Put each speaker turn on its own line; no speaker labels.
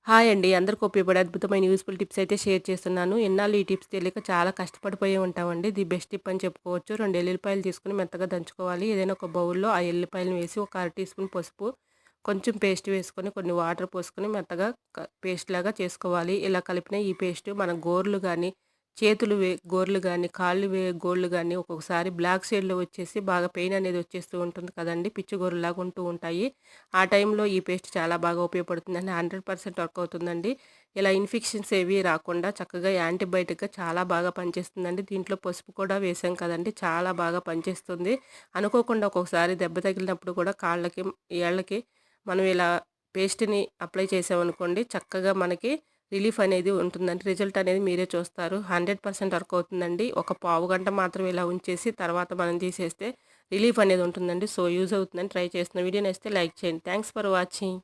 Hi అండి. అందరికి ఉపయోగపడే అద్భుతమైన యూజ్‌ఫుల్ టిప్స్ అయితే షేర్ చేస్తున్నాను. ఎన్నాళ్ళు ఈ టిప్స్ తెలియక చాలా కష్టపడిపోయి ఉంటామండి. ది బెస్ట్ టిప్ అని చెప్పుకోవచ్చు. 2 ఎల్లుల్లిపాయలు తీసుకొని మెత్తగా దంచుకోవాలి. ఏదైనా ఒక బౌల్‌లో ఆ ఎల్లిపాయలను వేసి ఒక అర టీ స్పూన్ పసుపు, కొంచెం పేస్ట్ వేసుకొని, కొన్ని వాటర్ పోసుకొని మెత్తగా పేస్ట్ లాగా చేసుకోవాలి. ఇలా కలిపిన ఈ పేస్ట్ మన గోర్లు గానీ, గోర్లు గానీ, గోర్లు గానీ ఒక్కొక్కసారి బ్లాక్ షేడ్‌లో వచ్చేసి బాగా పెయిన్ అనేది వచ్చేస్తూ ఉంటుంది కదండీ! పిచ్చి గోరులాగా ఉంటూ ఉంటాయి. ఆ టైంలో ఈ పేస్ట్ చాలా బాగా ఉపయోగపడుతుందండి. 100% వర్క్ అవుతుందండి. ఇలా ఇన్ఫెక్షన్స్ ఏవి రాకుండా చక్కగా యాంటీబయాటిక్‌గా చాలా బాగా పనిచేస్తుందండి. దీంట్లో పసుపు కూడా వేసాం కదండీ! చాలా బాగా పనిచేస్తుంది. అనుకోకుండా ఒక్కొక్కసారి దెబ్బ తగిలినప్పుడు కూడా కాళ్ళకి, ఏళ్ళకి మనం ఇలా పేస్ట్‌ని అప్లై చేసామనుకోండి చక్కగా మనకి రిలీఫ్ అనేది ఉంటుందండి. రిజల్ట్ అనేది మీరే చూస్తారు. 100% వర్క్ అవుతుందండి. ఒక పావుగంట మాత్రం ఇలా ఉంచేసి తర్వాత మనం తీసేస్తే రిలీఫ్ అనేది ఉంటుందండి. సో, యూజ్ అవుతుందని ట్రై చేస్తున్న వీడియో నచ్చితే లైక్ చేయండి. Thanks for watching.